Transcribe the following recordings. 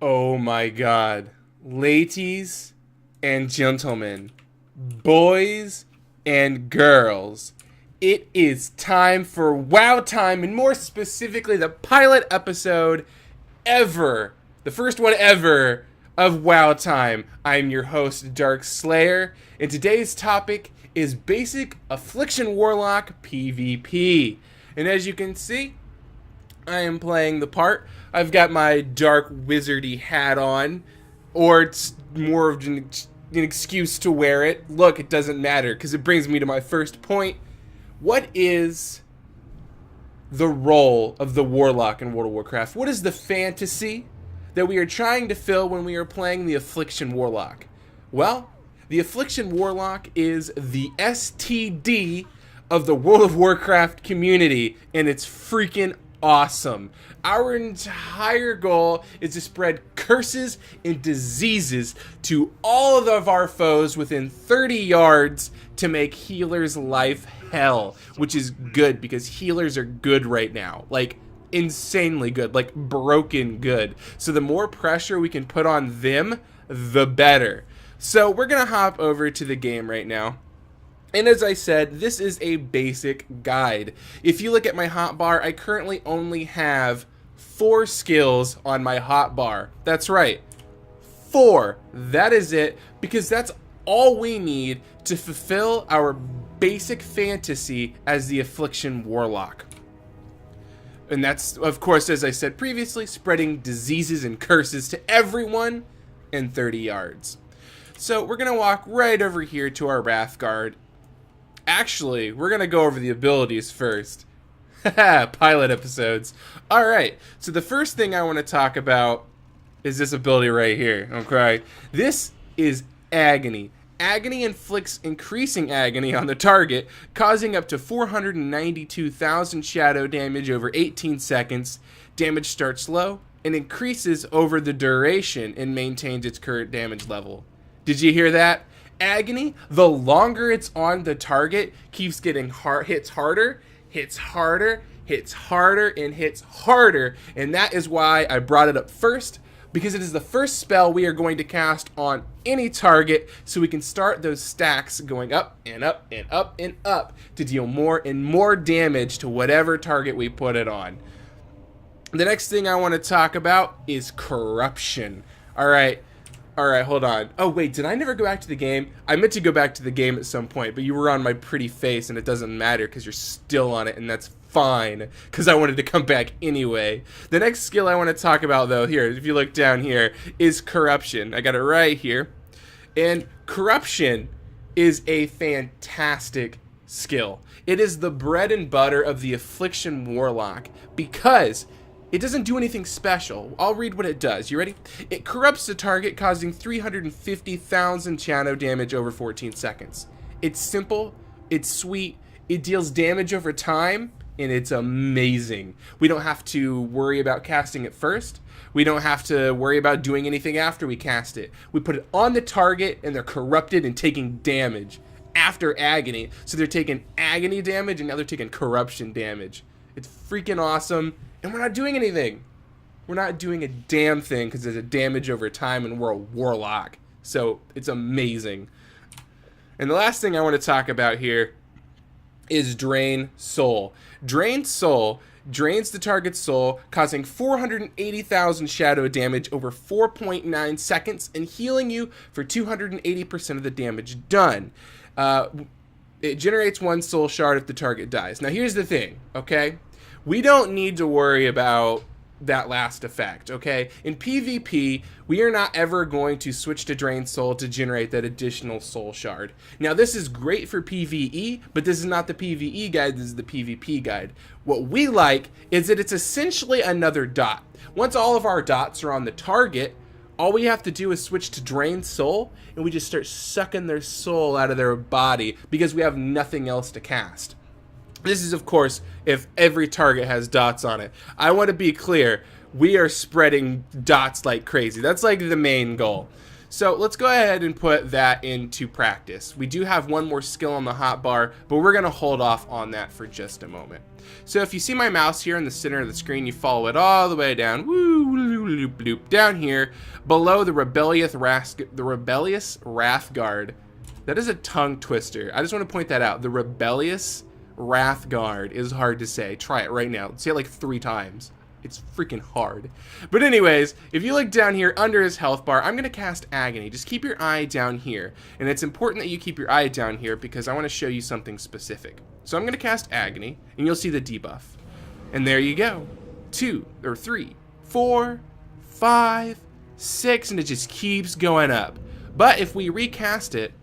Oh my god. Ladies and gentlemen, boys and girls, it is time for WoW time, and more specifically, the pilot episode ever, the first one ever of WoW time. I'm your host, Dark Slayer, and today's topic is basic Affliction Warlock PvP. And as you can see, I am playing the part. I've got my dark wizardy hat on, or it's more of an excuse to wear it. Look, it doesn't matter, because it brings me to my first point. What is the role of the Warlock in World of Warcraft? What is the fantasy that we are trying to fill when we are playing the Affliction Warlock? Well, the Affliction Warlock is the STD of the World of Warcraft community, and it's freaking awesome. Our entire goal is to spread curses and diseases to all of our foes within 30 yards to make healers' life hell, which is good because healers are good right now. Like, insanely good, like broken good. So the more pressure we can put on them, the better. So we're gonna hop over to the game right now. And as I said, this is a basic guide. If you look at my hotbar, I currently only have 4 skills on my hotbar. That's right, 4. That is it, because that's all we need to fulfill our basic fantasy as the Affliction Warlock. And that's, of course, as I said previously, spreading diseases and curses to everyone in 30 yards. So we're going to walk right over here to our Wrathguard. Actually, we're going to go over the abilities first. Haha, pilot episodes. Alright, so the first thing I want to talk about is this ability right here. Okay, this is Agony. Agony inflicts increasing agony on the target, causing up to 492,000 shadow damage over 18 seconds. Damage starts low and increases over the duration and maintains its current damage level. Did you hear that? Agony, the longer it's on the target, keeps getting hits harder, hits harder, hits harder, and hits harder. And that is why I brought it up first, because it is the first spell we are going to cast on any target, so we can start those stacks going up and up and up and up to deal more and more damage to whatever target we put it on. The next thing I want to talk about is Corruption. Alright, hold on. Oh wait, did I never go back to the game? I meant to go back to the game at some point, but you were on my pretty face and it doesn't matter because you're still on it, and that's fine, because I wanted to come back anyway. The next skill I want to talk about, though, here, if you look down here, is Corruption. I got it right here. And Corruption is a fantastic skill. It is the bread and butter of the Affliction Warlock, because it doesn't do anything special. I'll read what it does. You ready? It corrupts the target, causing 350,000 shadow damage over 14 seconds. It's simple, it's sweet, it deals damage over time, and it's amazing. We don't have to worry about casting it first. We don't have to worry about doing anything after we cast it. We put it on the target, and they're corrupted and taking damage after Agony. So they're taking Agony damage, and now they're taking Corruption damage. It's freaking awesome. And we're not doing anything. We're not doing a damn thing because there's a damage over time and we're a Warlock. So it's amazing. And the last thing I want to talk about here is Drain Soul. Drain Soul drains the target's soul, causing 480,000 shadow damage over 4.9 seconds and healing you for 280% of the damage done. It generates 1 soul shard if the target dies. Now here's the thing, okay? We don't need to worry about that last effect, okay? In PvP, we are not ever going to switch to Drain Soul to generate that additional soul shard. Now, this is great for PvE, but this is not the PvE guide, this is the PvP guide. What we like is that it's essentially another dot. Once all of our dots are on the target, all we have to do is switch to Drain Soul, and we just start sucking their soul out of their body because we have nothing else to cast. This is, of course, if every target has dots on it. I want to be clear, we are spreading dots like crazy. That's like the main goal. So let's go ahead and put that into practice. We do have one more skill on the hotbar, but we're going to hold off on that for just a moment. So if you see my mouse here in the center of the screen, you follow it all the way down, down here, below the rebellious Wrath Guard. That is a tongue twister. I just want to point that out. The rebellious Wrath Guard is hard to say. Try it right now. Say it like 3 times. It's freaking hard. But anyways, if you look down here under his health bar, I'm going to cast Agony. Just keep your eye down here. And it's important that you keep your eye down here because I want to show you something specific. So I'm going to cast Agony, and you'll see the debuff. And there you go. 2, or 3, 4, 5, 6, and it just keeps going up. But if we recast it,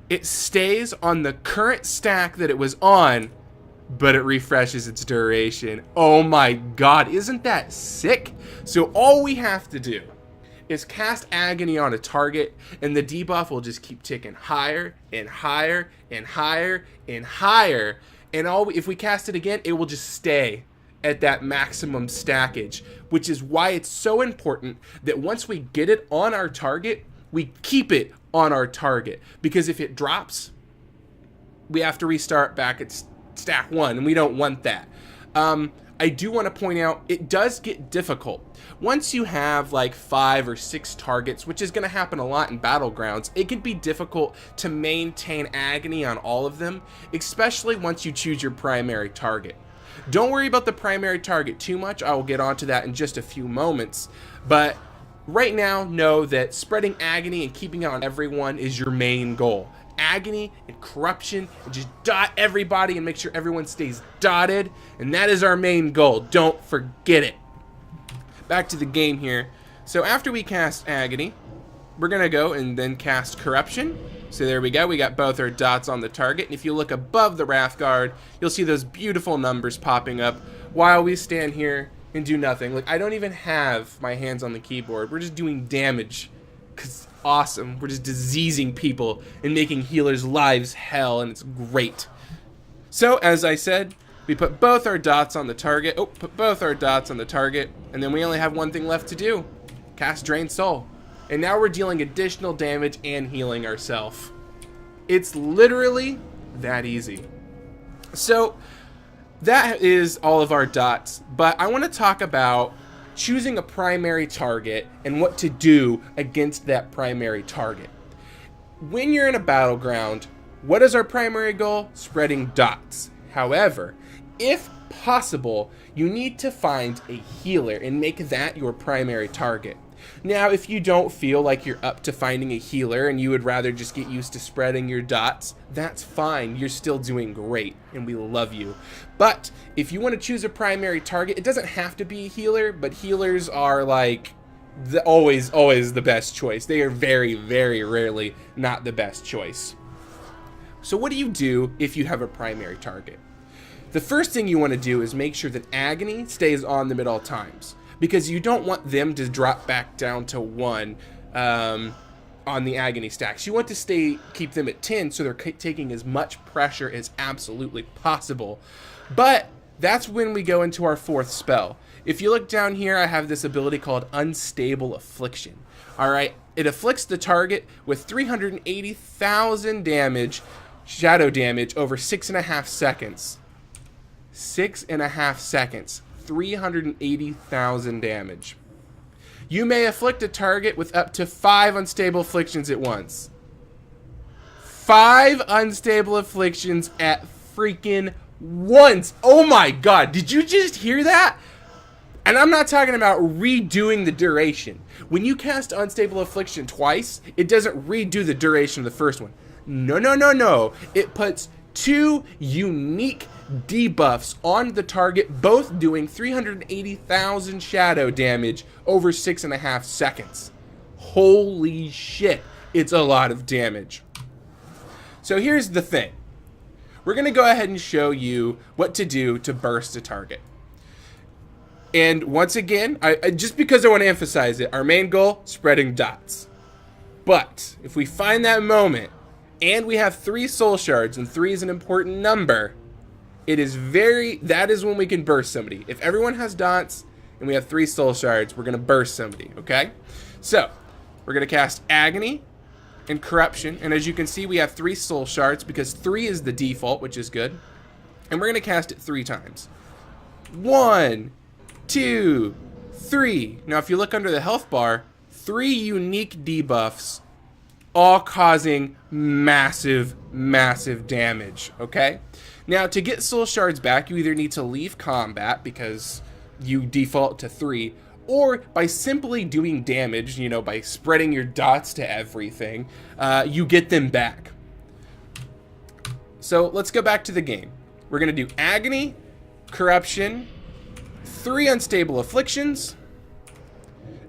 it stays on the current stack that it was on, but it refreshes its duration. Oh my god, isn't that sick? So all we have to do is cast Agony on a target, and the debuff will just keep ticking higher and higher and higher and higher. And if we cast it again, it will just stay at that maximum stackage, which is why it's so important that once we get it on our target, we keep it on our target. Because if it drops, we have to restart back at stack 1, and we don't want that. I do want to point out, it does get difficult. Once you have like 5 or 6 targets, which is going to happen a lot in Battlegrounds, it can be difficult to maintain Agony on all of them, especially once you choose your primary target. Don't worry about the primary target too much. I will get onto that in just a few moments. But right now, know that spreading Agony and keeping it on everyone is your main goal. Agony and Corruption, and just dot everybody and make sure everyone stays dotted, and that is our main goal. Don't forget it. Back to the game here. So after we cast Agony, we're gonna go and then cast Corruption. So there we go, we got both our dots on the target, and if you look above the Wrath Guard, you'll see those beautiful numbers popping up while we stand here and do nothing. Like, I don't even have my hands on the keyboard. We're just doing damage, because awesome. We're just diseasing people and making healers' lives hell, and it's great. So, as I said, we put both our dots on the target. Oh, put both our dots on the target, and then we only have one thing left to do. Cast Drain Soul. And now we're dealing additional damage and healing ourselves. It's literally that easy. So, that is all of our dots, but I want to talk about choosing a primary target and what to do against that primary target. When you're in a battleground, what is our primary goal? Spreading dots. However, if possible, you need to find a healer and make that your primary target. Now, if you don't feel like you're up to finding a healer and you would rather just get used to spreading your dots, that's fine. You're still doing great, and we love you. But if you want to choose a primary target, it doesn't have to be a healer, but healers are like always the best choice. They are very, very rarely not the best choice. So what do you do if you have a primary target? The first thing you want to do is make sure that Agony stays on them at all times, because you don't want them to drop back down to 1 on the Agony stacks. You want to keep them at 10 so they're taking as much pressure as absolutely possible. But that's when we go into our 4th spell. If you look down here, I have this ability called Unstable Affliction. Alright, it afflicts the target with 380,000 damage, shadow damage, over 6.5 seconds. 6.5 seconds. 380,000 damage. You may afflict a target with up to 5 unstable afflictions at once. 5 unstable afflictions at freaking once. Oh my god, did you just hear that? And I'm not talking about redoing the duration. When you cast Unstable Affliction twice, it doesn't redo the duration of the first one. No. It puts 2 unique debuffs on the target, both doing 380,000 shadow damage over 6.5 seconds. Holy shit, it's a lot of damage. So here's the thing. We're going to go ahead and show you what to do to burst a target. And once again, just because I want to emphasize it, our main goal, spreading dots. But if we find that moment, and we have 3 soul shards, and 3 is an important number, that is when we can burst somebody. If everyone has dots, and we have 3 soul shards, we're going to burst somebody, okay? So, We're going to cast Agony and Corruption. And as you can see, we have 3 soul shards because 3 is the default, which is good. And we're going to cast it 3 times. 1, 2, 3. Now, if you look under the health bar, 3 unique debuffs, all causing massive, massive damage, okay? Now, to get soul shards back, you either need to leave combat because you default to 3, or by simply doing damage, you know, by spreading your dots to everything, you get them back. So let's go back to the game. We're going to do Agony, Corruption, 3 Unstable Afflictions,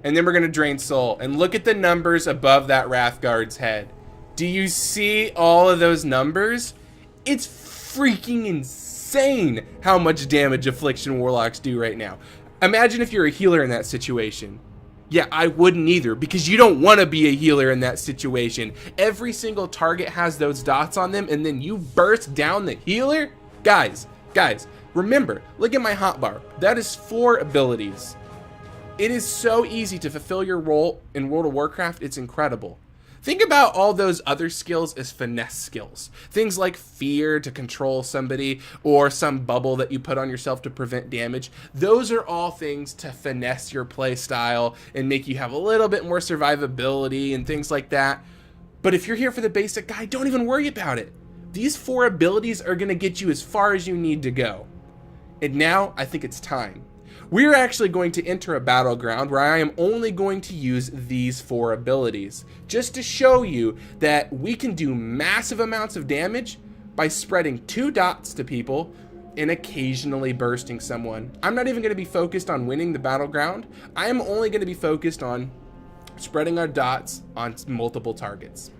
and then we're going to drain soul. And look at the numbers above that Wrathguard's head. Do you see all of those numbers? It's freaking insane how much damage Affliction Warlocks do right now. Imagine if you're a healer in that situation. Yeah, I wouldn't either, because you don't want to be a healer in that situation. Every single target has those dots on them, and then you burst down the healer? Guys, remember, look at my hotbar. That is 4 abilities. It is so easy to fulfill your role in World of Warcraft, it's incredible. Think about all those other skills as finesse skills. Things like fear to control somebody, or some bubble that you put on yourself to prevent damage. Those are all things to finesse your play style and make you have a little bit more survivability and things like that. But if you're here for the basic guide, don't even worry about it. These 4 abilities are going to get you as far as you need to go. And now, I think it's time. We're actually going to enter a battleground where I am only going to use these 4 abilities, just to show you that we can do massive amounts of damage by spreading 2 dots to people and occasionally bursting someone. I'm not even going to be focused on winning the battleground. I am only going to be focused on spreading our dots on multiple targets.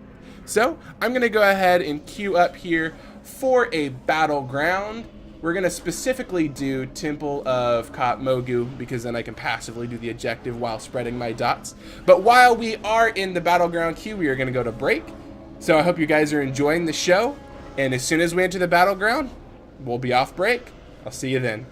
So I'm going to go ahead and queue up here for a battleground. We're going to specifically do Temple of Kot Mogu because then I can passively do the objective while spreading my dots. But while we are in the battleground queue, we are going to go to break. So I hope you guys are enjoying the show. And as soon as we enter the battleground, we'll be off break. I'll see you then.